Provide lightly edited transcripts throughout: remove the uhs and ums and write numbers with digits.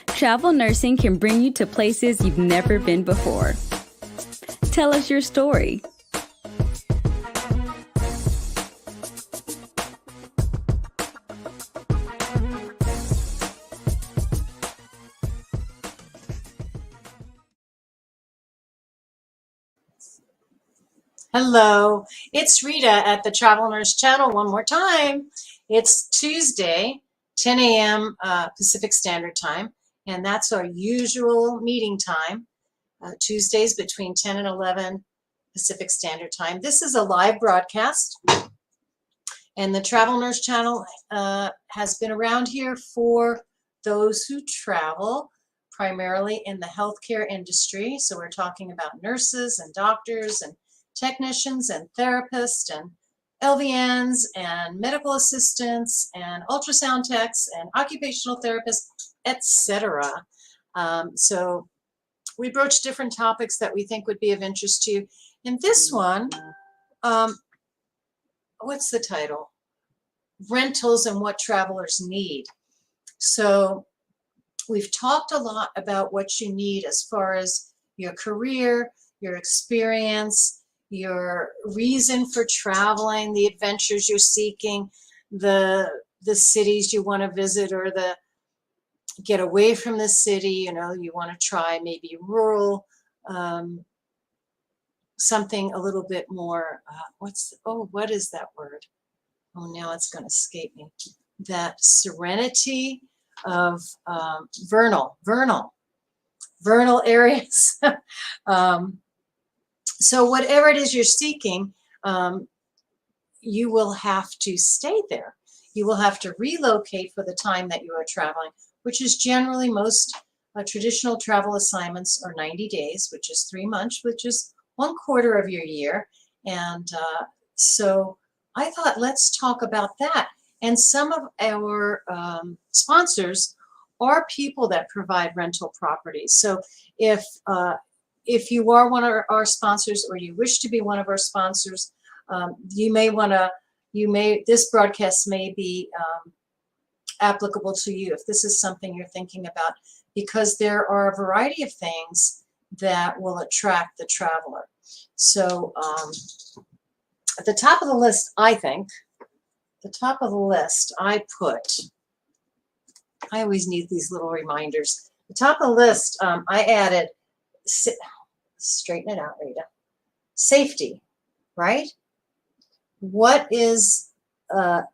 Travel nursing can bring you to places you've never been before. Tell us your story. Hello, it's Rita at the Travel Nurse Channel one more time. It's Tuesday, 10 a.m. Pacific Standard Time, and that's our usual meeting time, Tuesdays between 10 and 11 Pacific Standard Time. This is a live broadcast, and the Travel Nurse Channel has been around here for those who travel, primarily in the healthcare industry. So we're talking about nurses and doctors and technicians and therapists and LVNs and medical assistants and ultrasound techs and occupational therapists, etc. So we broach different topics that we think would be of interest to you. In this one, what's the title? Rentals and what travelers need. So we've talked a lot about what you need as far as your career, your experience, your reason for traveling, the adventures you're seeking, the cities you want to visit, or the get away from the city, you want to try maybe rural, something a little bit more, what is that word? Oh, now it's going to escape me. That serenity of vernal areas. So whatever it is you're seeking, you will have to stay there. You will have to relocate for the time that you are traveling, which is generally most traditional travel assignments are 90 days, which is 3 months, which is 1/4 of your year. And so I thought, let's talk about that. And some of our sponsors are people that provide rental properties. So if you are one of our sponsors, or you wish to be one of our sponsors, this broadcast may be applicable to you if this is something you're thinking about, because there are a variety of things that will attract the traveler. So at the top of the list, I always need these little reminders. The top of the list, I added, straighten it out, Rita. Safety, right? What is the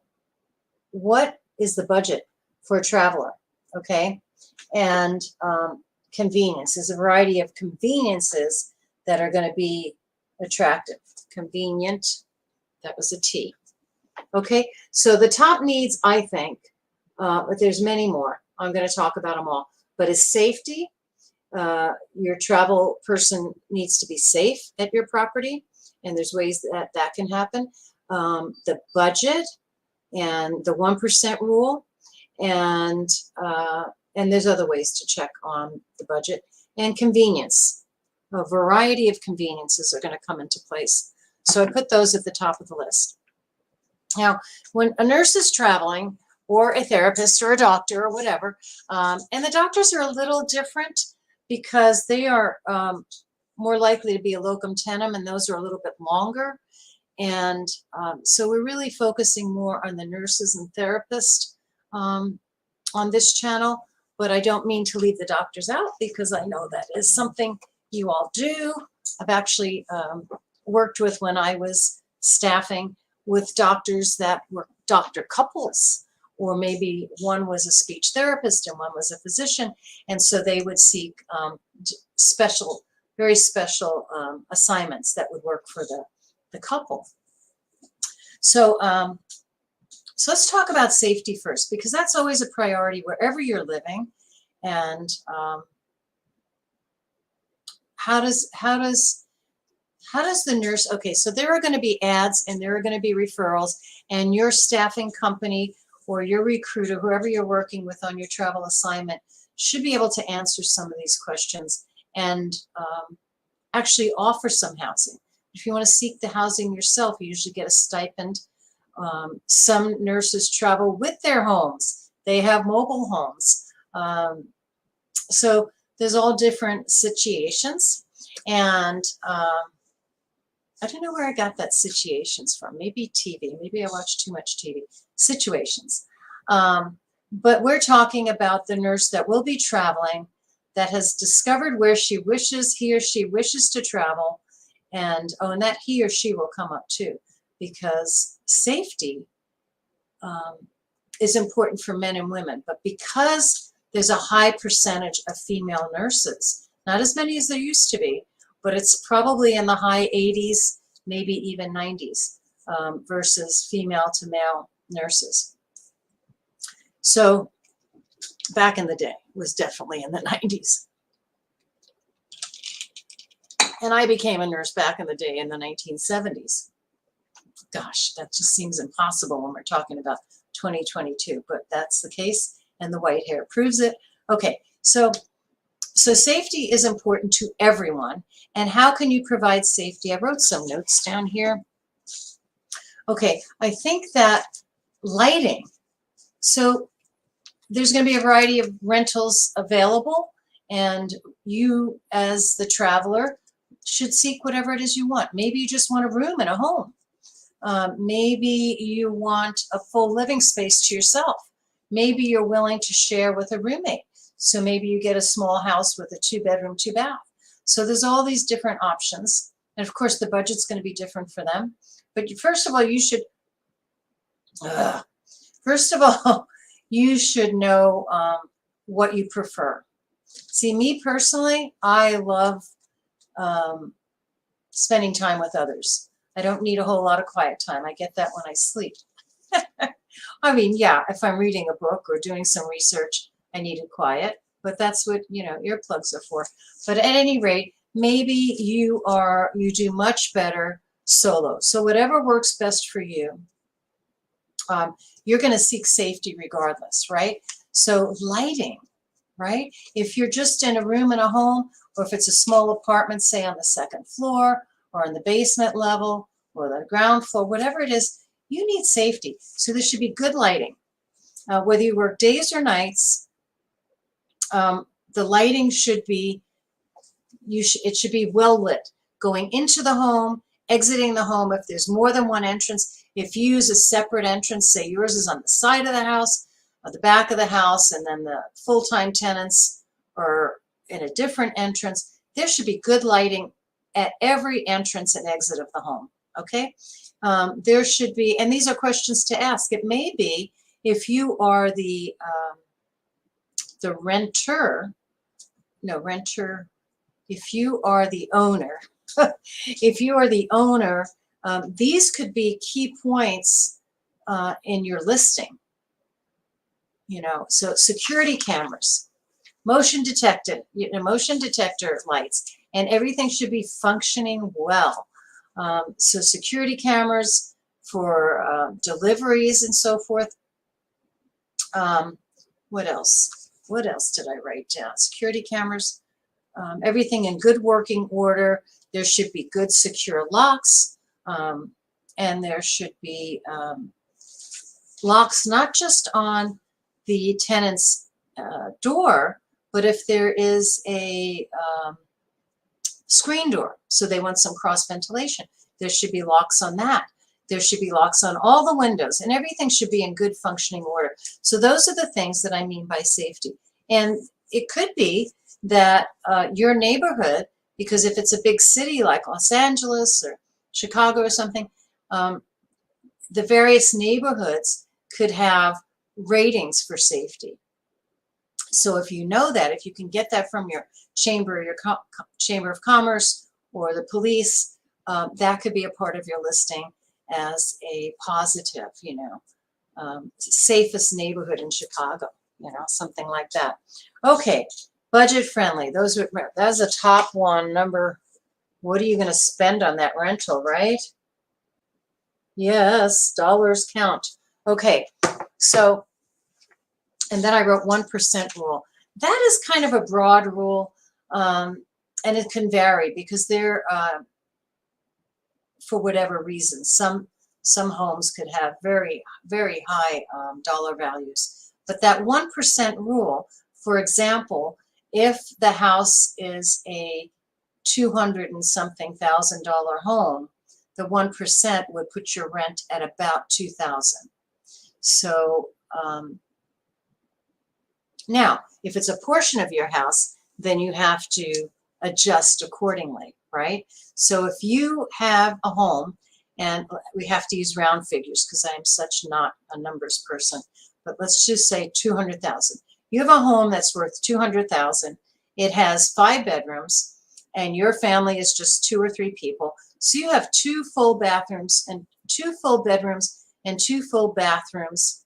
budget for a traveler? Okay, and convenience. There's a variety of conveniences that are going to be attractive. Convenient, that was a T. Okay, so the top needs, I think, but there's many more. I'm going to talk about them all. But is safety. Your travel person needs to be safe at your property, and there's ways that can happen. The budget and the 1% rule, and there's other ways to check on the budget, and convenience. A variety of conveniences are going to come into place. So I put those at the top of the list. Now, when a nurse is traveling, or a therapist or a doctor or whatever, and the doctors are a little different because they are more likely to be a locum tenens, and those are a little bit longer. And so we're really focusing more on the nurses and therapists on this channel, but I don't mean to leave the doctors out, because I know that is something you all do. I've actually worked with, when I was staffing, with doctors that were doctor couples, or maybe one was a speech therapist and one was a physician, and so they would seek very special assignments that would work for the couple. So so let's talk about safety first, because that's always a priority wherever you're living. And how does the nurse, okay, so there are going to be ads and there are going to be referrals, and your staffing company or your recruiter, whoever you're working with on your travel assignment, should be able to answer some of these questions and actually offer some housing. If you want to seek the housing yourself, you usually get a stipend. Some nurses travel with their homes. They have mobile homes. So there's all different situations, and I don't know where I got that situations from. Maybe TV. Maybe I watch too much TV. Situations. But we're talking about the nurse that will be traveling, that has discovered where he or she wishes to travel, and that he or she will come up too, because safety is important for men and women. But because there's a high percentage of female nurses, not as many as there used to be, but it's probably in the high 80s, maybe even 90s, versus female to male nurses. So back in the day, was definitely in the 90s. And I became a nurse back in the day in the 1970s. Gosh, that just seems impossible when we're talking about 2022, but that's the case, and the white hair proves it. Okay, so safety is important to everyone. And how can you provide safety? I wrote some notes down here. Okay, I think that lighting. So there's going to be a variety of rentals available, and you as the traveler should seek whatever it is you want. Maybe you just want a room in a home. Maybe you want a full living space to yourself. Maybe you're willing to share with a roommate. So maybe you get a small house with a 2-bedroom, 2-bath. So there's all these different options. And of course, the budget's going to be different for them. But first of all, you should, you should know what you prefer. See, me personally, I love spending time with others. I don't need a whole lot of quiet time. I get that when I sleep. I mean, yeah, if I'm reading a book or doing some research, I needed quiet, but that's what, earplugs are for. But at any rate, maybe you do much better solo. So whatever works best for you, you're going to seek safety regardless, right? So lighting, right? If you're just in a room in a home, or if it's a small apartment, say on the 2nd floor or in the basement level or the ground floor, whatever it is, you need safety. So there should be good lighting. Whether you work days or nights, the lighting should be, it should be well lit. Going into the home, exiting the home, if there's more than one entrance, if you use a separate entrance, say yours is on the side of the house, or the back of the house, and then the full-time tenants are in a different entrance, there should be good lighting at every entrance and exit of the home, okay? There should be, and these are questions to ask. It may be if you are the renter, if you are the owner, if you are the owner, these could be key points in your listing. So security cameras, motion detector lights, and everything should be functioning well. So security cameras for deliveries and so forth. What else? What else did I write down? Security cameras, everything in good working order. There should be good secure locks, and there should be locks not just on the tenant's door, but if there is a screen door, so they want some cross ventilation, there should be locks on that. There should be locks on all the windows, and everything should be in good functioning order. So those are the things that I mean by safety. And it could be that your neighborhood, because if it's a big city like Los Angeles or Chicago or something, the various neighborhoods could have ratings for safety. So if you know that, if you can get that from your chamber of commerce or the police, that could be a part of your listing as a positive, safest neighborhood in Chicago, something like that. Okay, budget friendly. That's a top one number. What are you going to spend on that rental, right? Yes, dollars count. Okay, so, and then I wrote 1% rule. That is kind of a broad rule, and it can vary because they're, for whatever reason, some homes could have very, very high dollar values. But that 1% rule, for example, If the house is a 200 and something $1,000 home, the 1% would put your rent at about 2,000. So now, if it's a portion of your house, then you have to adjust accordingly, right? So if you have a home, and we have to use round figures because I'm such not a numbers person, but let's just say 200,000. You have a home that's worth 200,000. It has 5 bedrooms, and your family is just 2 or 3 people. So you have 2 full bathrooms and 2 full bedrooms and 2 full bathrooms.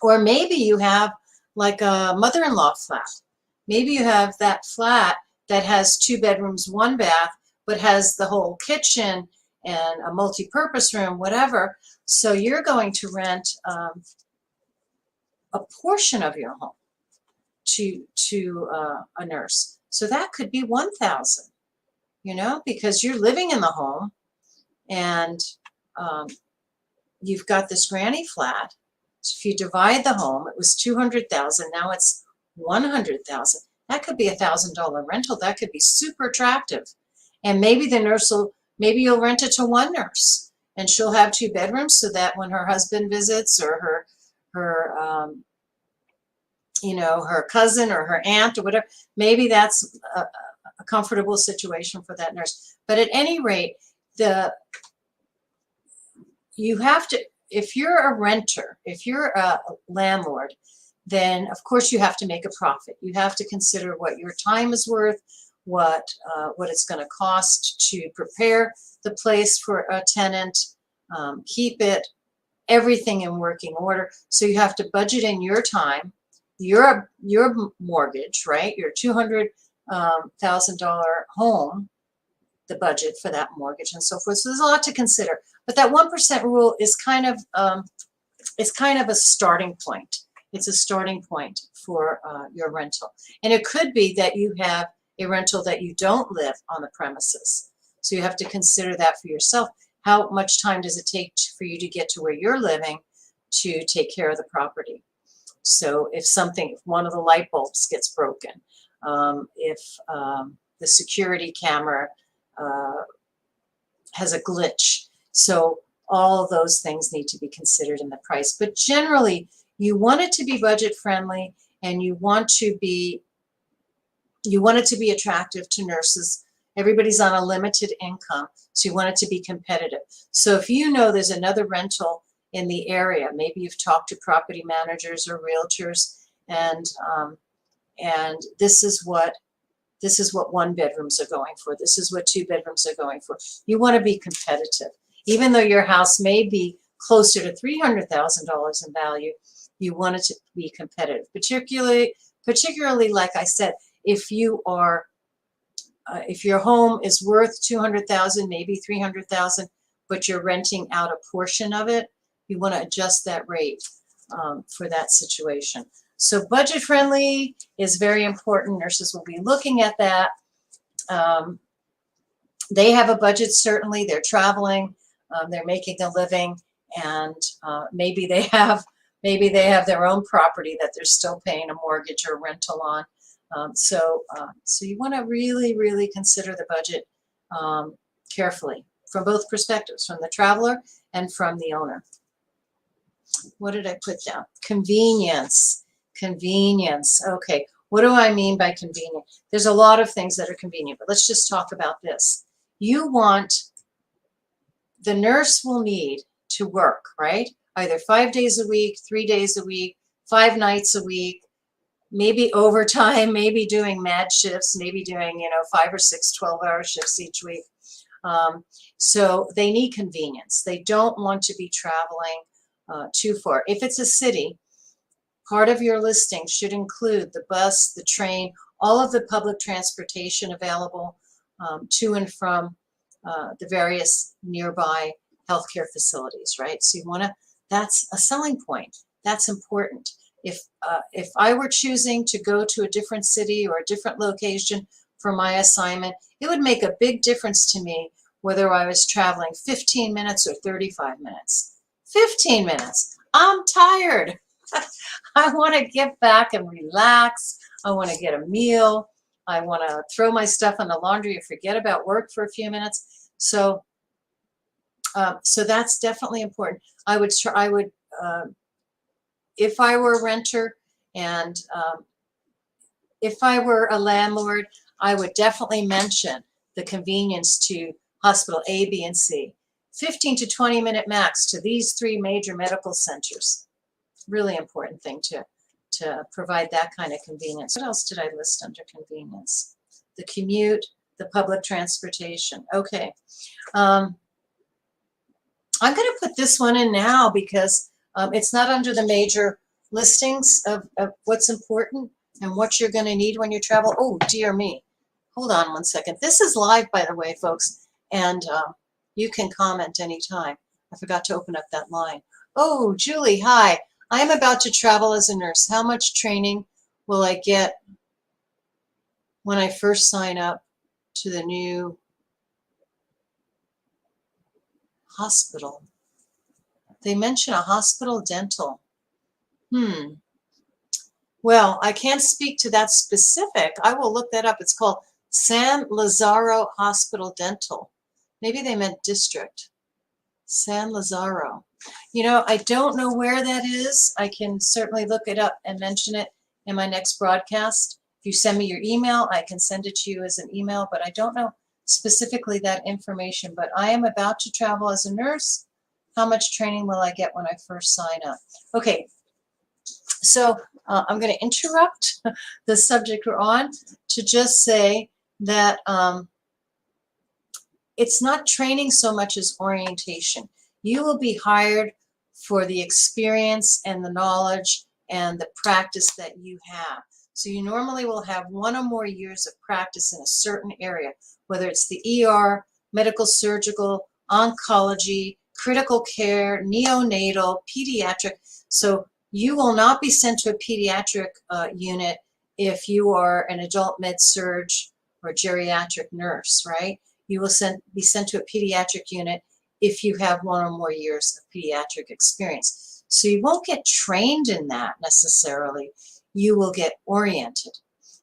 Or maybe you have like a mother-in-law flat. Maybe you have that flat that has 2 bedrooms, 1 bath, but has the whole kitchen and a multi-purpose room, whatever. So you're going to rent a portion of your home to a nurse. So that could be 1,000, you know, because you're living in the home and you've got this granny flat. So if you divide the home, it was 200,000. Now it's 100,000. That could be $1,000 rental. That could be super attractive. And maybe the nurse will, maybe you'll rent it to one nurse and she'll have 2 bedrooms so that when her husband visits or her you know, her cousin or her aunt or whatever, maybe that's a comfortable situation for that nurse. But at any rate, you have to, if you're a renter, if you're a landlord, then of course you have to make a profit. You have to consider what your time is worth, what it's going to cost to prepare the place for a tenant, keep it, everything in working order. So you have to budget in your time, your mortgage, right? Your $200,000 home, the budget for that mortgage and so forth. So there's a lot to consider. But that 1% rule is kind of a starting point. It's a starting point for your rental. And it could be that you have a rental that you don't live on the premises. So you have to consider that for yourself. How much time does it take for you to get to where you're living to take care of the property? So if one of the light bulbs gets broken, if the security camera has a glitch. So all of those things need to be considered in the price. But generally, you want it to be budget friendly and you want it to be attractive to nurses. Everybody's on a limited income, so you want it to be competitive. So if you know there's another rental in the area, maybe you've talked to property managers or realtors, and this is what 1 bedrooms are going for. This is what 2 bedrooms are going for. You want to be competitive. Even though your house may be closer to $300,000 in value, you want it to be competitive. Particularly, like I said, if your home is worth $200,000, maybe $300,000, but you're renting out a portion of it, you want to adjust that rate for that situation. So budget friendly is very important. Nurses will be looking at that. They have a budget, certainly. They're traveling, they're making a living, and maybe they have their own property that they're still paying a mortgage or rental on. So you want to really, really consider the budget carefully from both perspectives, from the traveler and from the owner. What did I put down? Convenience. Convenience. Okay, what do I mean by convenient? There's a lot of things that are convenient, but let's just talk about this. The nurse will need to work, right? Either 5 days a week, 3 days a week, 5 nights a week, maybe overtime, maybe doing mad shifts, maybe doing, 5 or 6 12-hour shifts each week. So they need convenience. They don't want to be traveling too far. If it's a city, part of your listing should include the bus, the train, all of the public transportation available to and from the various nearby healthcare facilities, right? So that's a selling point. That's important. If I were choosing to go to a different city or a different location for my assignment, it would make a big difference to me whether I was traveling 15 minutes or 35 minutes. 15 minutes. I'm tired. I want to get back and relax. I want to get a meal. I want to throw my stuff in the laundry or forget about work for a few minutes. So, so that's definitely important. I would if I were a renter and if I were a landlord, I would definitely mention the convenience to hospital A, B, and C. 15 to 20-minute max to these 3 major medical centers. Really important thing to provide that kind of convenience. What else did I list under convenience? The commute, the public transportation. Okay. I'm going to put this one in now because it's not under the major listings of what's important and what you're going to need when you travel. Oh, dear me. Hold on one second. This is live, by the way, folks, and you can comment anytime. I forgot to open up that line. Oh, Julie, hi. I am about to travel as a nurse. How much training will I get when I first sign up to the new hospital? They mention a hospital dental. Well, I can't speak to that specific. I will look that up. It's called San Lazaro Hospital Dental. Maybe they meant district. San Lazaro. You know, I don't know where that is. I can certainly look it up and mention it in my next broadcast. If you send me your email, I can send it to you as an email, but I don't know specifically that information. But I am about to travel as a nurse. How much training will I get when I first sign up? Okay, so I'm going to interrupt the subject we're on to just say that it's not training so much as orientation. You will be hired for the experience and the knowledge and the practice that you have. So you normally will have 1 or more years of practice in a certain area, whether it's the ER, medical surgical, oncology, critical care, neonatal, pediatric. So you will not be sent to a pediatric unit if you are an adult med-surg or geriatric nurse, right? You will be sent to a pediatric unit if you have 1 or more years of pediatric experience. So you won't get trained in that necessarily. You will get oriented.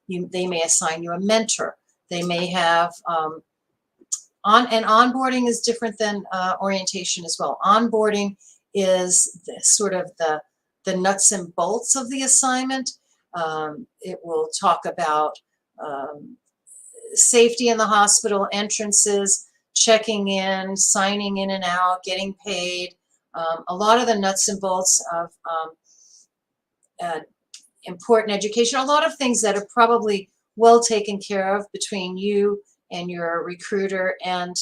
They may assign you a mentor. They may have, and onboarding is different than orientation as well. Onboarding is sort of the nuts and bolts of the assignment. It will talk about safety in the hospital, entrances, checking in, signing in and out, getting paid. A lot of the nuts and bolts of important education, a lot of things that are probably well taken care of between you and your recruiter and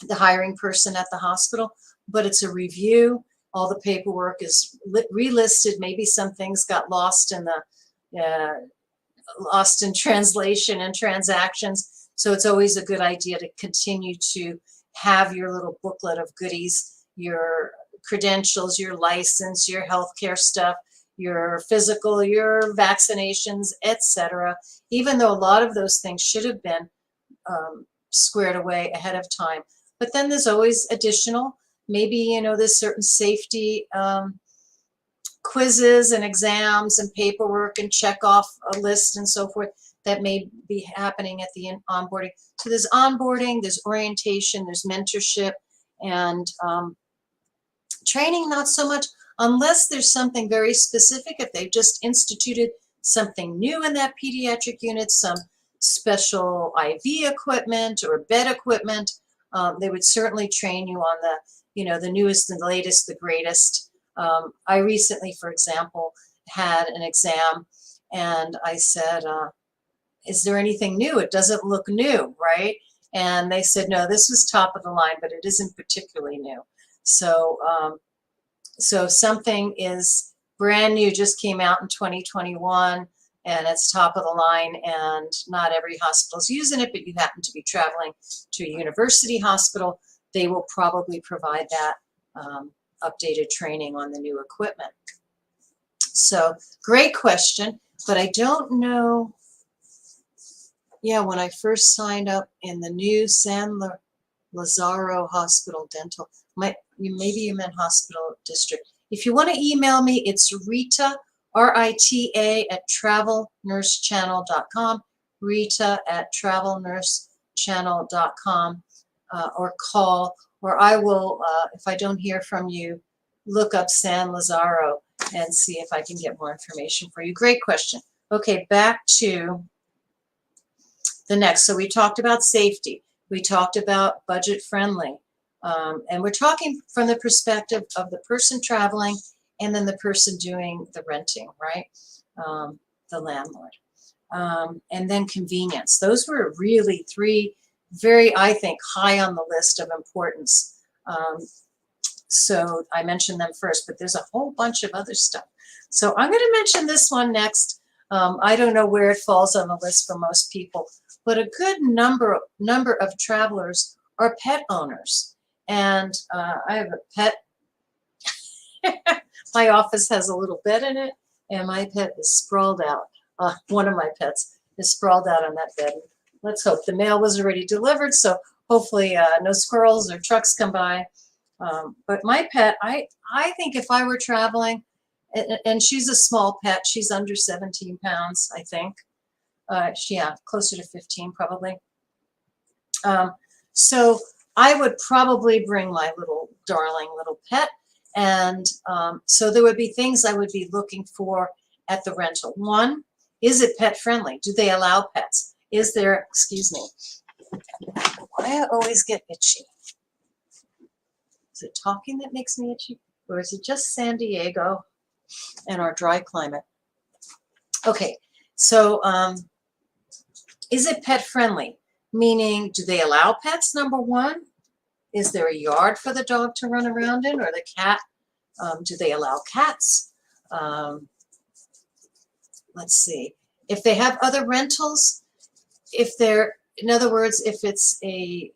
the hiring person at the hospital, but it's a review. All the paperwork is relisted. Maybe some things got lost in translation and transactions. So it's always a good idea to continue to have your little booklet of goodies, your credentials, your license, your healthcare stuff, your physical, your vaccinations, etc. Even though a lot of those things should have been squared away ahead of time. But then there's always additional, maybe, you know, there's certain safety quizzes and exams and paperwork and check off a list and so forth that may be happening at the onboarding. So there's onboarding, there's orientation, there's mentorship, and training not so much, unless there's something very specific. If they've just instituted something new in that pediatric unit, some special IV equipment or bed equipment, they would certainly train you on the, you know, the newest and the latest, the greatest. I recently, for example, had an exam and I said, is there anything new? It doesn't look new, right? And they said, no, this was top of the line, but it isn't particularly new. So, so if something is brand new, just came out in 2021, and it's top of the line, and not every hospital's using it, but you happen to be traveling to a university hospital, they will probably provide that updated training on the new equipment. So great question, but I don't know. Yeah, when I first signed up in the new San Lazaro Hospital Dental, maybe you meant hospital district. If you want to email me, it's Rita, Rita@travelnursechannel.com, Rita@travelnursechannel.com, or call, or I will, if I don't hear from you, look up San Lazaro and see if I can get more information for you. Great question. Okay, back to the next. So we talked about safety. We talked about budget friendly. And we're talking from the perspective of the person traveling and then the person doing the renting, right? The landlord. And then convenience. Those were really three very, I think, high on the list of importance. So I mentioned them first, but there's a whole bunch of other stuff. So I'm going to mention this one next. I don't know where it falls on the list for most people, but a good number of travelers are pet owners. And I have a pet. My office has a little bed in it, and my pet is sprawled out. One of my pets is sprawled out on that bed. Let's hope the mail was already delivered, so hopefully no squirrels or trucks come by. But my pet, I think if I were traveling, and she's a small pet, she's under 17 pounds, I think. Yeah, closer to 15 probably. So I would probably bring my little darling little pet. And so there would be things I would be looking for at the rental. One, is it pet friendly? Do they allow pets? Is there, excuse me, why I always get itchy? Is it talking that makes me itchy? Or is it just San Diego and our dry climate? Okay, so is it pet friendly? Meaning, do they allow pets, number one? Is there a yard for the dog to run around in, or the cat? Do they allow cats? Let's see. If they have other rentals, if they're, in other words, if it's a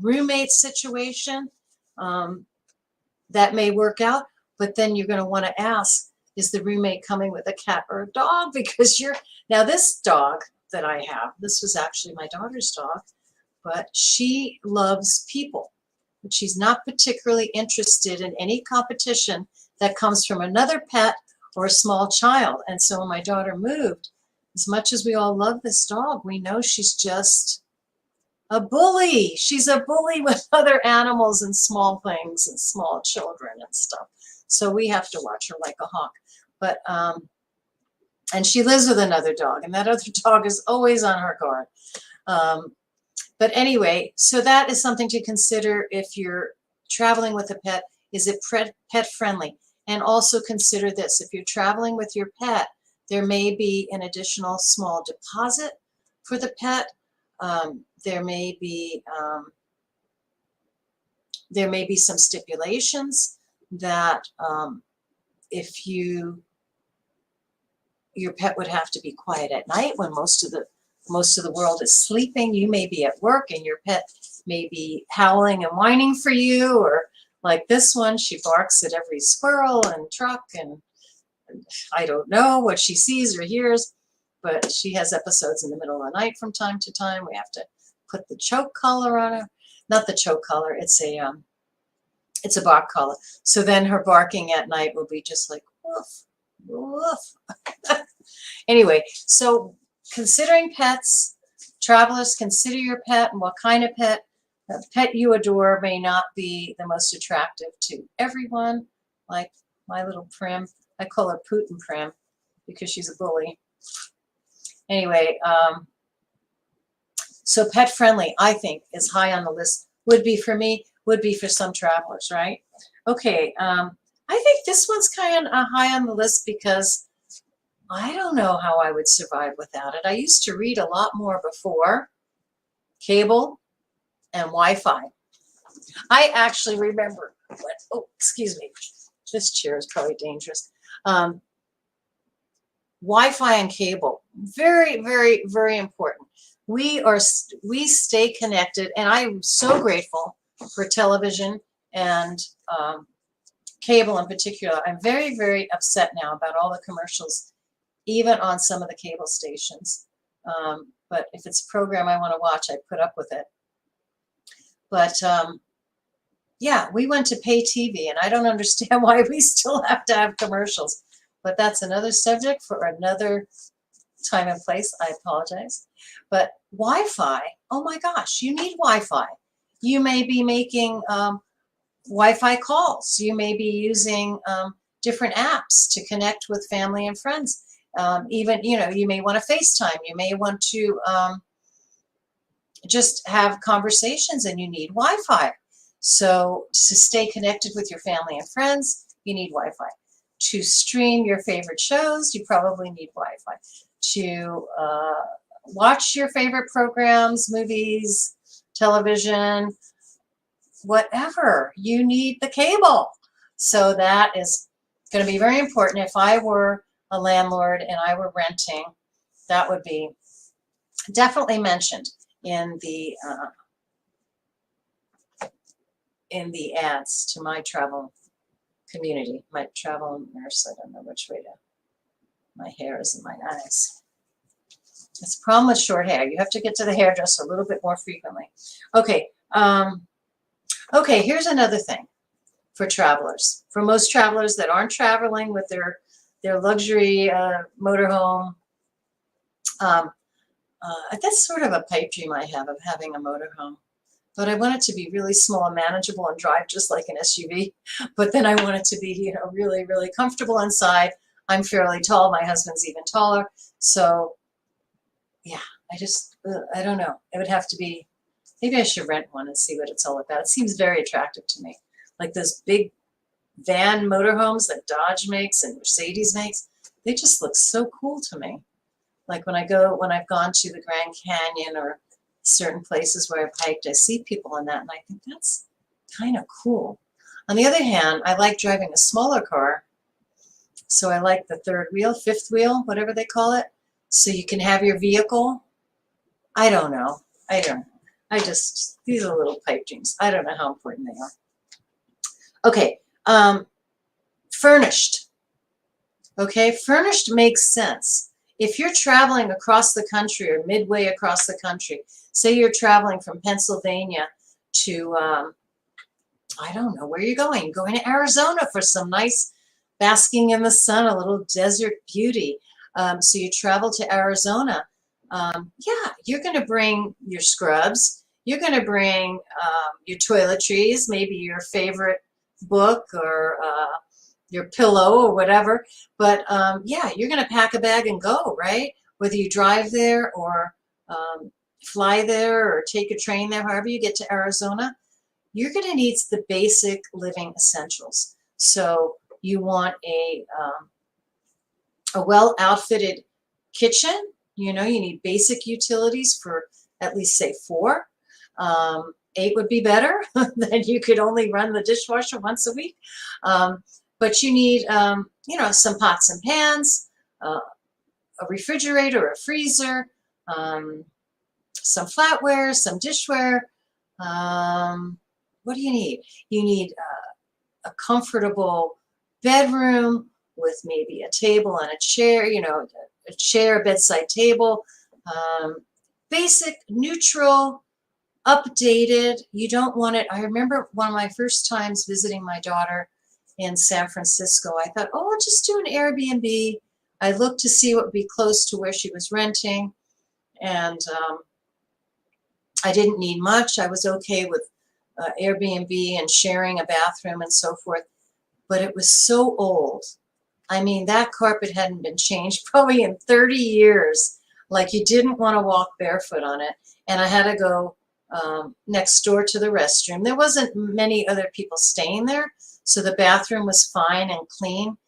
roommate situation, that may work out, but then you're going to want to ask, is the roommate coming with a cat or a dog? Because now this dog that I have, this was actually my daughter's dog, but she loves people. But she's not particularly interested in any competition that comes from another pet or a small child. And so when my daughter moved, as much as we all love this dog, we know she's just a bully. She's a bully with other animals and small things and small children and stuff. So we have to watch her like a hawk. But and she lives with another dog, and that other dog is always on her guard. But anyway, so that is something to consider if you're traveling with a pet. Is it pet friendly? And also consider this: if you're traveling with your pet, there may be an additional small deposit for the pet. There may be some stipulations that if your pet would have to be quiet at night when most of the world is sleeping. You may be at work and your pet may be howling and whining for you, or like this one, she barks at every squirrel and truck, and I don't know what she sees or hears, but she has episodes in the middle of the night from time to time. We have to put the choke collar on her. Not the choke collar, it's a bark collar. So then her barking at night will be just like woof, woof. Anyway, so considering pets, travelers, consider your pet and what kind of pet. The pet you adore may not be the most attractive to everyone, like my little Prim. I call her Putin Prim because she's a bully. Anyway, so pet friendly, I think, is high on the list. Would be for me, would be for some travelers, right? Okay, I think this one's kind of high on the list because I don't know how I would survive without it. I used to read a lot more before. Cable and Wi-Fi. I actually remember, oh, excuse me, this chair is probably dangerous. Wi-Fi and cable, very, very, very important. We stay connected, and I'm so grateful for television and cable in particular. I'm very, very upset now about all the commercials, even on some of the cable stations. But if it's a program I want to watch, I put up with it. But yeah, we went to pay TV, and I don't understand why we still have to have commercials. but that's another subject for another time and place. I apologize. But Wi-Fi, oh my gosh, you need Wi-Fi. You may be making Wi-Fi calls. You may be using different apps to connect with family and friends. Even, you may want to FaceTime. You may want to just have conversations, and you need Wi-Fi. So to stay connected with your family and friends, you need Wi-Fi. To stream your favorite shows, you probably need Wi-Fi. To watch your favorite programs, movies, television, whatever, you need the cable. So that is going to be very important. If I were a landlord and I were renting, that would be definitely mentioned in the ads to my travel community, my travel nurse. I don't know which way to. My hair is in my eyes. It's a problem with short hair. You have to get to the hairdresser a little bit more frequently. Okay. Okay, here's another thing for travelers. For most travelers that aren't traveling with their luxury motorhome, that's sort of a pipe dream I have, of having a motorhome. But I want it to be really small and manageable and drive just like an SUV. But then I want it to be, really, really comfortable inside. I'm fairly tall. My husband's even taller. So, yeah, I don't know. It would have to be, maybe I should rent one and see what it's all about. It seems very attractive to me. Like those big van motorhomes that Dodge makes and Mercedes makes, they just look so cool to me. Like when I've gone to the Grand Canyon or certain places where I've hiked, I see people in that and I think that's kind of cool. On the other hand, I like driving a smaller car. So I like the third wheel, fifth wheel, whatever they call it. So you can have your vehicle. I don't know. These are little pipe dreams. I don't know how important they are. Okay, furnished. Okay, furnished makes sense. If you're traveling across the country or midway across the country, say you're traveling from Pennsylvania to, I don't know, where you're going. You're going to Arizona for some nice basking in the sun, a little desert beauty. So you travel to Arizona. Yeah, you're going to bring your scrubs. You're going to bring your toiletries, maybe your favorite book or your pillow or whatever. But yeah, you're going to pack a bag and go, right? Whether you drive there or fly there or take a train there, however you get to Arizona, you're going to need the basic living essentials. So you want a well-outfitted kitchen. You need basic utilities for at least, say, 4. 8 would be better. Then you could only run the dishwasher once a week. But you need, some pots and pans, a refrigerator, a freezer, some flatware, some dishware. What do you need? You need a comfortable bedroom with maybe a table and a chair, a chair, a bedside table. Basic, neutral, updated. You don't want it. I remember one of my first times visiting my daughter in San Francisco. I thought, oh, I'll just do an Airbnb. I looked to see what would be close to where she was renting. And I didn't need much. I was okay with Airbnb and sharing a bathroom and so forth. But it was so old. I mean, that carpet hadn't been changed probably in 30 years. Like you didn't want to walk barefoot on it. And I had to go next door to the restroom. There wasn't many other people staying there, so the bathroom was fine and clean.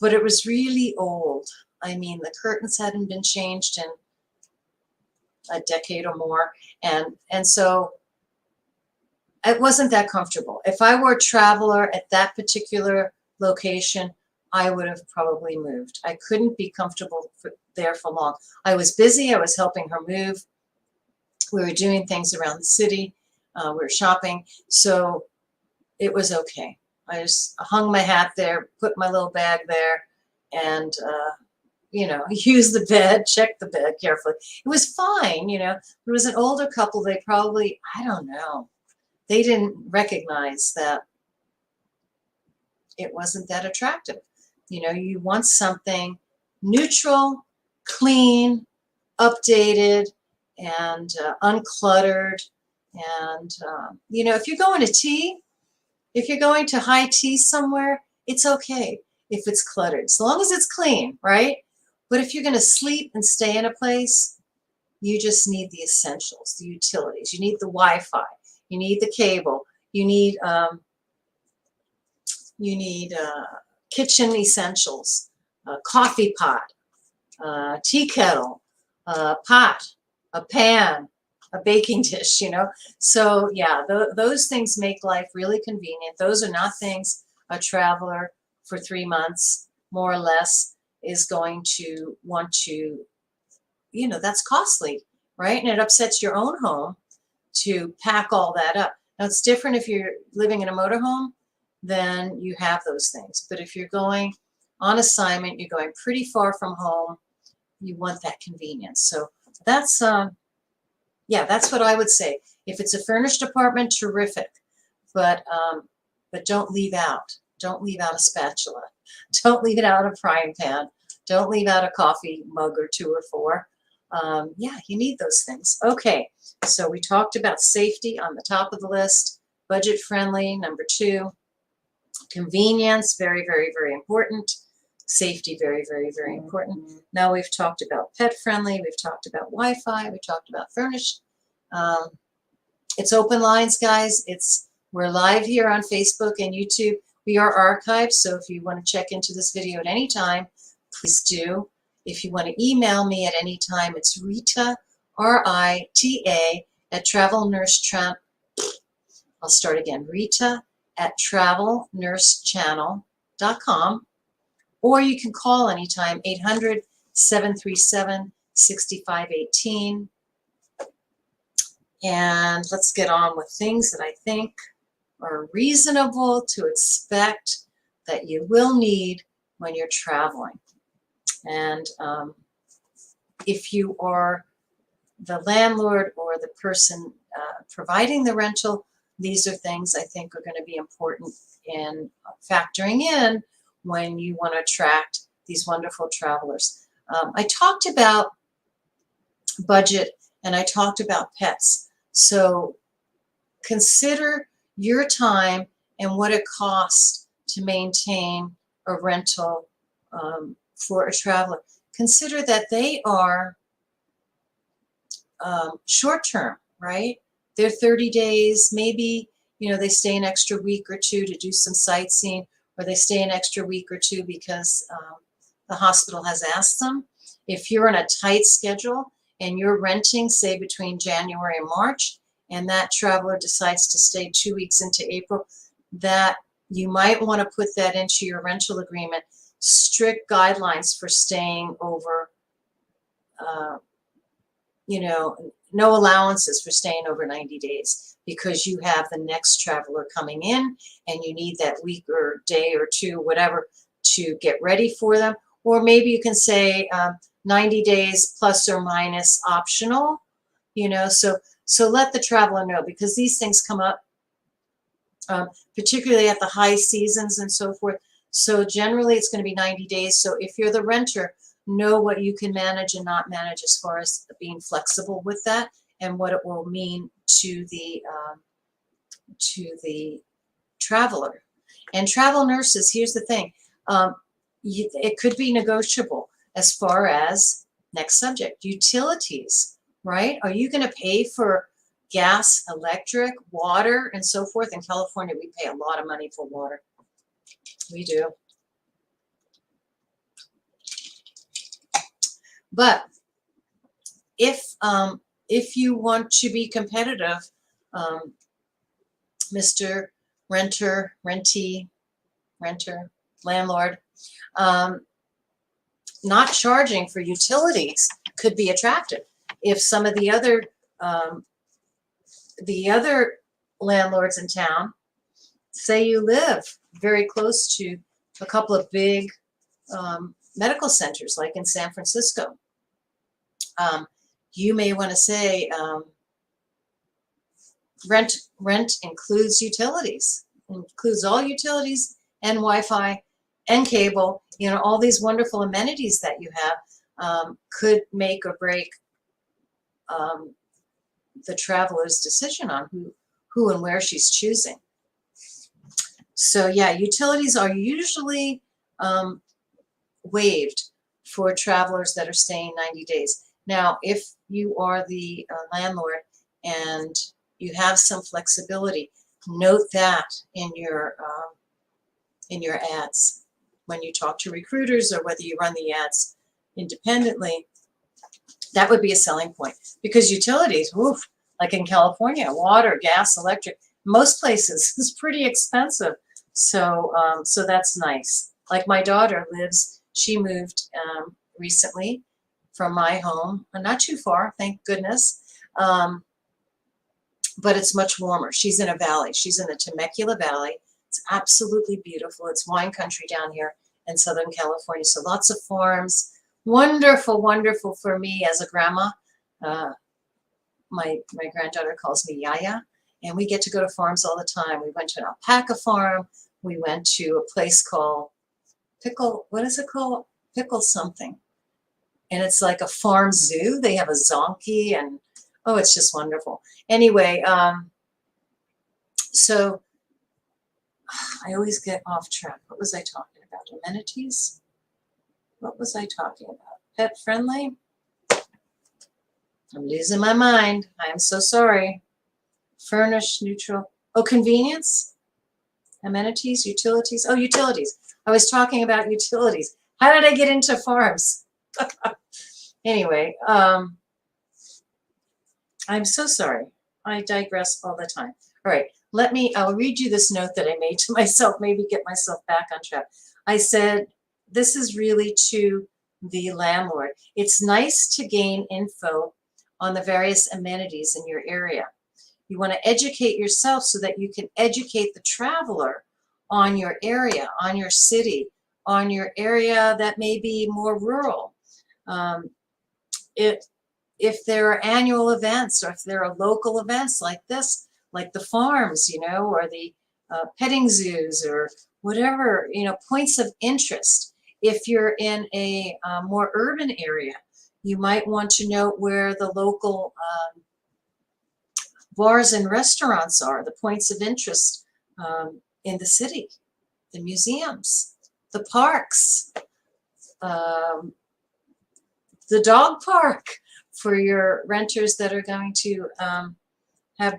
But it was really old. I mean, the curtains hadn't been changed in a decade or more. And so it wasn't that comfortable. If I were a traveler at that particular location, I would have probably moved. I couldn't be comfortable there for long. I was busy. I was helping her move. We were doing things around the city. We were shopping. So it was okay. I just hung my hat there, put my little bag there, and, use the bed, check the bed carefully. It was fine. There was an older couple. They probably, I don't know, they didn't recognize that it wasn't that attractive. You know, you want something neutral, clean, updated, and uncluttered. And, you know, if you're going to tea, if you're going to high tea somewhere, it's okay if it's cluttered, as long as it's clean, right? But if you're going to sleep and stay in a place, you just need the essentials, the utilities. You need the Wi-Fi. You need the cable. You need kitchen essentials, a coffee pot, a tea kettle, a pot, a pan, a baking dish, you know. So yeah, those things make life really convenient. Those are not things a traveler for 3 months, more or less, is going to want to, you know, that's costly, right? And it upsets your own home to pack all that up. Now it's different if you're living in a motorhome, then you have those things. But if you're going on assignment, you're going pretty far from home, you want that convenience. So that's yeah, that's what I would say. If it's a furnished apartment, terrific, but don't leave out a spatula, don't leave out a frying pan, don't leave out a coffee mug or 2 or 4. Yeah, you need those things. Okay, so we talked about safety on the top of the list, budget friendly, number 2, convenience, very, very, very important. Safety, very, very, very important. Now we've talked about pet friendly, we've talked about Wi-Fi, we talked about furnished. It's open lines, guys. We're live here on Facebook and YouTube. We are archived, so if you want to check into this video at any time, please do. If you want to email me at any time, it's Rita, R-I-T-A, at travelnursechannel. I'll start again. Rita at travelnursechannel.com. Or you can call anytime, 800-737-6518. And let's get on with things that I think are reasonable to expect that you will need when you're traveling. And if you are the landlord or the person providing the rental, these are things I think are going to be important in factoring in when you want to attract these wonderful travelers. I talked about budget and I talked about pets. So consider your time and what it costs to maintain a rental for a traveler. Consider that they are short-term, right? They're 30 days, maybe, you know, they stay an extra week or 2 to do some sightseeing, or they stay an extra week or 2 because the hospital has asked them. If you're on a tight schedule and you're renting, say, between January and March, and that traveler decides to stay 2 weeks into April, that you might want to put that into your rental agreement. Strict guidelines for staying over, you know, no allowances for staying over 90 days because you have the next traveler coming in and you need that week or day or 2, whatever, to get ready for them. Or maybe you can say 90 days plus or minus optional, you know, so let the traveler know, because these things come up, particularly at the high seasons and so forth. So generally it's going to be 90 days. So if you're the renter, know what you can manage and not manage as far as being flexible with that and what it will mean to the traveler. And travel nurses, here's the thing, it could be negotiable as far as, next subject, utilities, right? Are you going to pay for gas, electric, water, and so forth? In California, we pay a lot of money for water. We do. But if you want to be competitive, Mr. Renter, rentee, renter, landlord, not charging for utilities could be attractive. If some of the other landlords in town, say you live very close to a couple of big medical centers, like in San Francisco, you may want to say rent includes utilities, includes all utilities and Wi-Fi and cable, all these wonderful amenities that you have could make or break the traveler's decision on who and where she's choosing. So yeah, utilities are usually waived for travelers that are staying 90 days. Now, if you are the landlord and you have some flexibility, note that in your ads when you talk to recruiters, or whether you run the ads independently. That would be a selling point, because utilities, woof, like in California, water, gas, electric, most places is pretty expensive. So so that's nice. Like my daughter she moved recently from my home, not too far, thank goodness. But it's much warmer. She's in a valley. She's in the Temecula Valley. It's absolutely beautiful. It's wine country down here in Southern California. So lots of farms. Wonderful, wonderful for me as a grandma. My granddaughter calls me Yaya, and we get to go to farms all the time. We went to an alpaca farm. We went to a place called what is it called? Pickle something. And it's like a farm zoo. They have a zonkey, and oh, it's just wonderful. Anyway, so I always get off track. What was I talking about? Amenities? What was I talking about? Pet friendly? I'm losing my mind. I'm so sorry. Furnished, neutral. Oh, convenience? Amenities, utilities. Oh, utilities. I was talking about utilities. How did I get into farms? Anyway, I'm so sorry. I digress all the time. All right, I'll read you this note that I made to myself, maybe get myself back on track. I said, this is really to the landlord. It's nice to gain info on the various amenities in your area. You want to educate yourself so that you can educate the traveler on your area, on your city, on your area that may be more rural. If there are annual events, or if there are local events like this, like the farms, or the petting zoos, or whatever, points of interest. If you're in a more urban area, you might want to know where the local bars and restaurants are, the points of interest in the city, the museums, the parks, the dog park for your renters that are going to have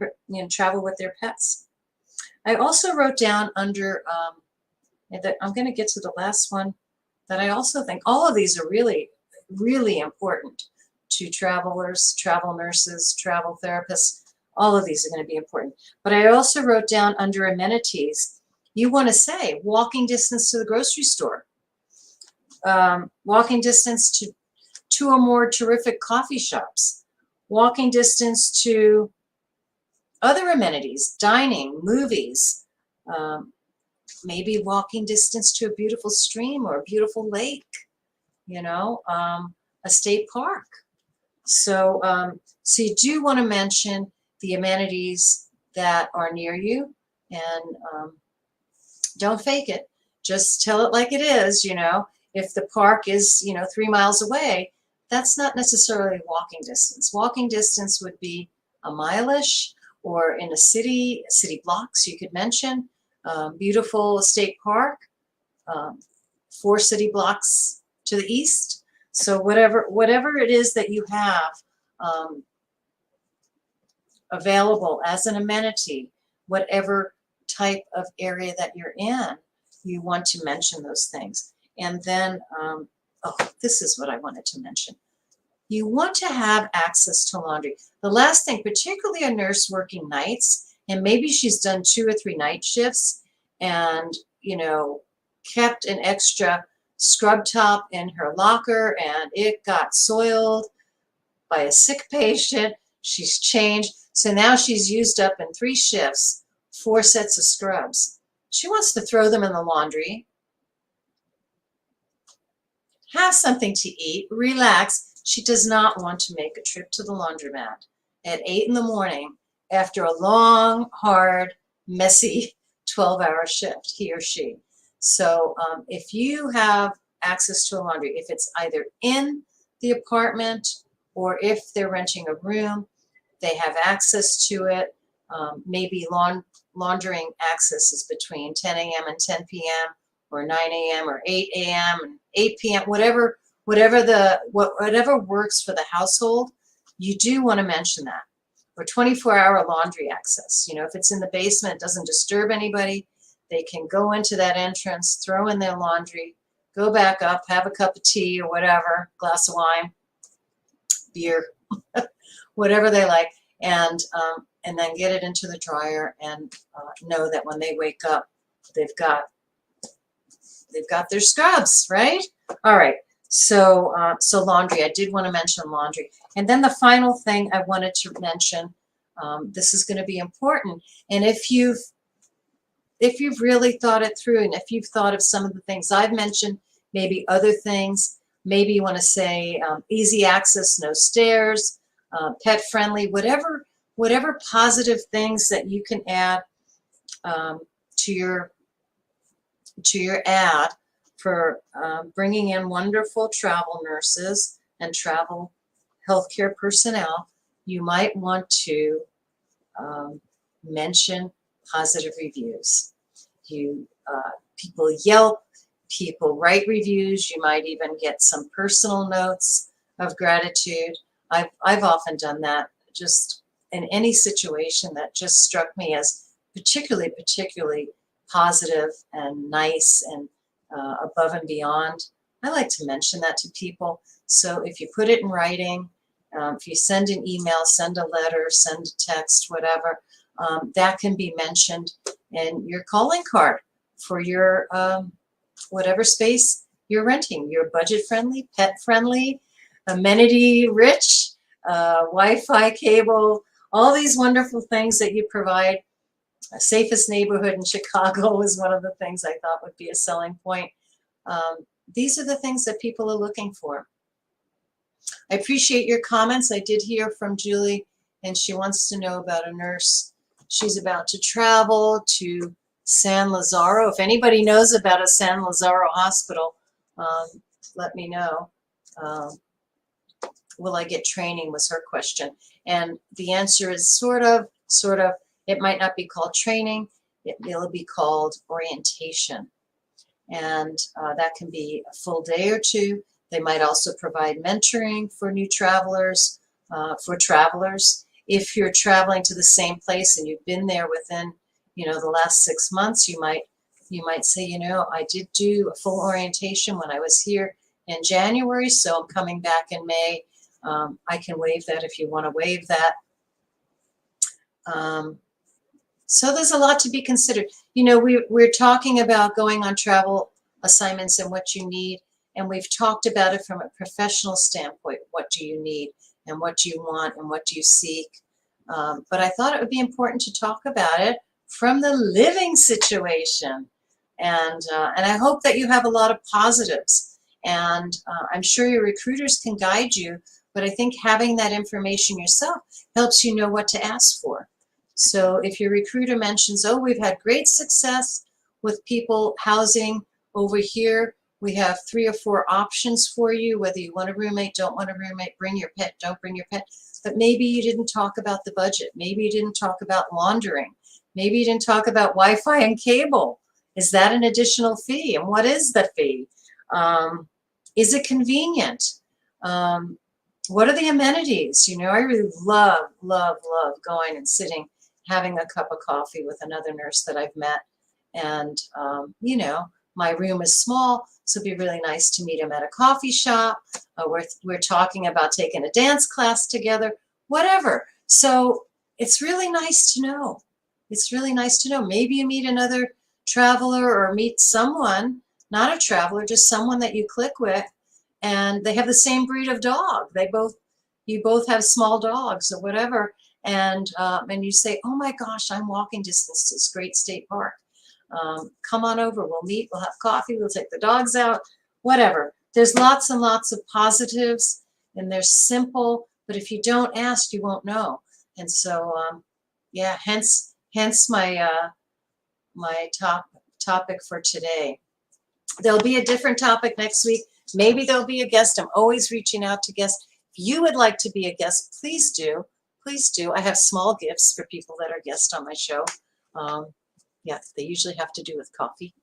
travel with their pets. I also wrote down under that I'm going to get to the last one, that I also think all of these are really, really important to travelers, travel nurses, travel therapists. All of these are going to be important. But I also wrote down under amenities, you want to say walking distance to the grocery store, walking distance to two or more terrific coffee shops, walking distance to other amenities, dining, movies, maybe walking distance to a beautiful stream or a beautiful lake, a state park. So, so you do want to mention the amenities that are near you, and don't fake it. Just tell it like it is. If the park is 3 miles away, that's not necessarily walking distance. Walking distance would be a mile-ish, or in a city blocks you could mention. Beautiful state park, 4 city blocks to the east. So whatever it is that you have available as an amenity, whatever type of area that you're in, you want to mention those things. And then, oh, this is what I wanted to mention. You want to have access to laundry. The last thing, particularly a nurse working nights, and maybe she's done 2 or 3 night shifts and, kept an extra scrub top in her locker and it got soiled by a sick patient. She's changed. So now she's used up in 3 shifts, 4 sets of scrubs. She wants to throw them in the laundry, have something to eat, relax. She does not want to make a trip to the laundromat at 8 in the morning after a long, hard, messy 12-hour shift, he or she. So if you have access to a laundry, if it's either in the apartment or if they're renting a room, they have access to it. Maybe laundering access is between 10 a.m. and 10 p.m. or 9 a.m. or 8 a.m. and 8 p.m. Whatever works for the household, you do want to mention that. Or 24-hour laundry access. You know, if it's in the basement, it doesn't disturb anybody. They can go into that entrance, throw in their laundry, go back up, have a cup of tea or whatever, glass of wine, beer, whatever they like, and then get it into the dryer and know that when they wake up, they've got their scrubs, right? All right. So laundry. I did want to mention laundry, and then the final thing I wanted to mention. This is going to be important, and if you've really thought it through, and if you've thought of some of the things I've mentioned, maybe other things, maybe you want to say easy access, no stairs, pet friendly, whatever positive things that you can add to your ad for bringing in wonderful travel nurses and travel healthcare personnel. You might want to mention positive reviews. People Yelp, people write reviews. You might even get some personal notes of gratitude. I've often done that, just in any situation that just struck me as particularly positive and nice and above and beyond. I like to mention that to people. So if you put it in writing, if you send an email, send a letter, send a text, whatever, that can be mentioned in your calling card for your whatever space you're renting. Your budget friendly, pet friendly, amenity rich, Wi-Fi cable, all these wonderful things that you provide. Safest neighborhood in Chicago was one of the things I thought would be a selling point. These are the things that people are looking for. I appreciate your comments. I did hear from Julie, and she wants to know about a nurse. She's about to travel to San Lazaro. If anybody knows about a San Lazaro hospital, let me know. Will I get training was her question. And the answer is sort of. It might not be called training. It'll be called orientation. And that can be a full day or two. They might also provide mentoring for new travelers, for travelers. If you're traveling to the same place and you've been there within, the last 6 months, you might say, I did do a full orientation when I was here in January, so I'm coming back in May. I can waive that if you want to waive that. So there's a lot to be considered. We're talking about going on travel assignments and what you need, and we've talked about it from a professional standpoint. What do you need, and what do you want, and what do you seek? But I thought it would be important to talk about it from the living situation, and I hope that you have a lot of positives. And I'm sure your recruiters can guide you, but I think having that information yourself helps you know what to ask for. So if your recruiter mentions, oh, we've had great success with people housing over here, we have 3 or 4 options for you, whether you want a roommate, don't want a roommate, bring your pet, don't bring your pet. But maybe you didn't talk about the budget. Maybe you didn't talk about laundering. Maybe you didn't talk about Wi-Fi and cable. Is that an additional fee? And what is the fee? Is it convenient? What are the amenities? I really love going and sitting, having a cup of coffee with another nurse that I've met. And, my room is small, so it'd be really nice to meet him at a coffee shop. We're talking about taking a dance class together, whatever. So it's really nice to know. It's really nice to know. Maybe you meet another traveler or meet someone, not a traveler, just someone that you click with, and they have the same breed of dog. You both have small dogs or whatever. And you say, oh my gosh, I'm walking distance to this great state park. Come on over, we'll meet, we'll have coffee, we'll take the dogs out, whatever. There's lots and lots of positives, and they're simple, but if you don't ask, you won't know. And so, hence my my topic for today. There'll be a different topic next week. Maybe there'll be a guest. I'm always reaching out to guests. If you would like to be a guest, please do. Please do. I have small gifts for people that are guests on my show. Yeah, they usually have to do with coffee.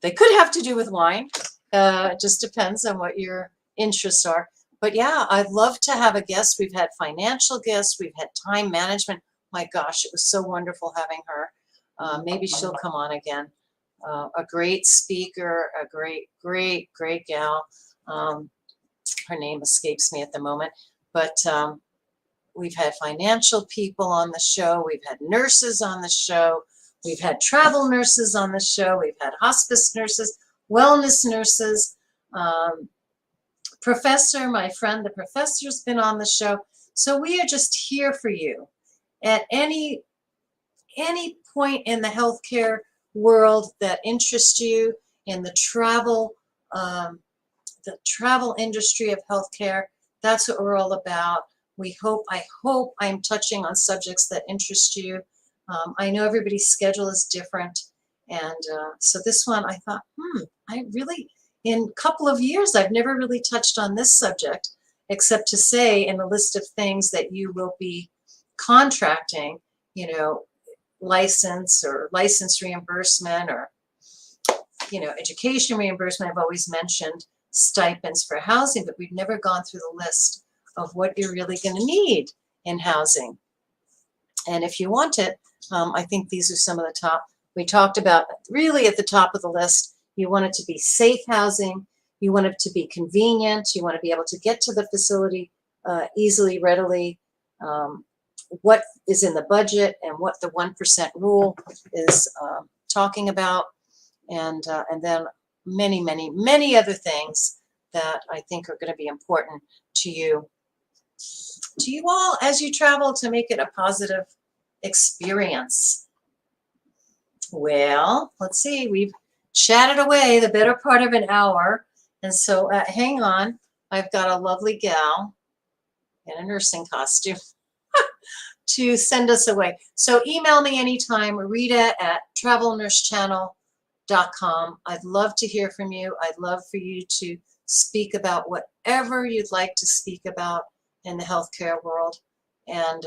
They could have to do with wine. It just depends on what your interests are. But yeah, I'd love to have a guest. We've had financial guests. We've had time management. My gosh, it was so wonderful having her. Maybe she'll come on again. A great speaker, a great gal. Her name escapes me at the moment. But we've had financial people on the show. We've had nurses on the show. We've had travel nurses on the show. We've had hospice nurses, wellness nurses. Professor, my friend, the professor's been on the show. So we are just here for you. At any point in the healthcare world that interests you, in the travel industry of healthcare, that's what we're all about. I hope I'm touching on subjects that interest you. I know everybody's schedule is different. And so this one, I thought, I really, in a couple of years, I've never really touched on this subject, except to say in the list of things that you will be contracting, license or license reimbursement or, education reimbursement. I've always mentioned stipends for housing, but we've never gone through the list of what you're really going to need in housing. And if you want it, I think these are some of the top. We talked about really at the top of the list. You want it to be safe housing. You want it to be convenient. You want to be able to get to the facility easily, readily. What is in the budget and what the 1% rule is talking about. And then many other things that I think are going to be important to you all as you travel, to make it a positive experience. Well, let's see, we've chatted away the better part of an hour. And so hang on, I've got a lovely gal in a nursing costume to send us away. So email me anytime, Rita@travelnursechannel.com. I'd love to hear from you. I'd love for you to speak about whatever you'd like to speak about in the healthcare world. And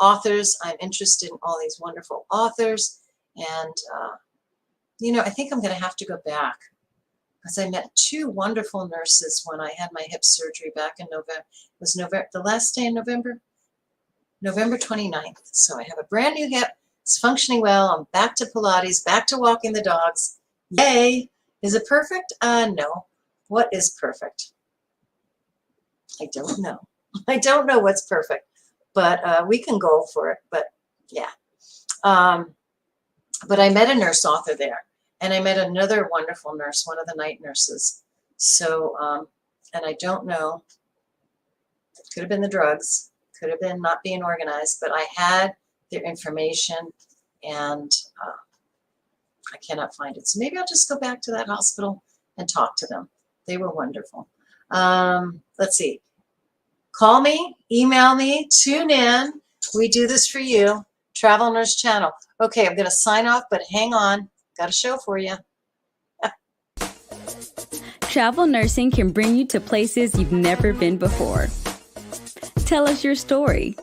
authors, I'm interested in all these wonderful authors. And, I think I'm going to have to go back, because I met two wonderful nurses when I had my hip surgery back in November. It was the last day in November 29th. So I have a brand new hip. It's functioning well. I'm back to Pilates, back to walking the dogs. Yay. Is it perfect? No. What is perfect? I don't know. I don't know what's perfect, but we can go for it. But yeah. But I met a nurse author there, and I met another wonderful nurse, one of the night nurses. So, and I don't know, it could have been the drugs, could have been not being organized, but I had their information, and I cannot find it. So maybe I'll just go back to that hospital and talk to them. They were wonderful. Let's see. Call me, email me, tune in. We do this for you. Travel Nurse Channel. Okay, I'm going to sign off, but hang on. Got a show for you. Travel nursing can bring you to places you've never been before. Tell us your story.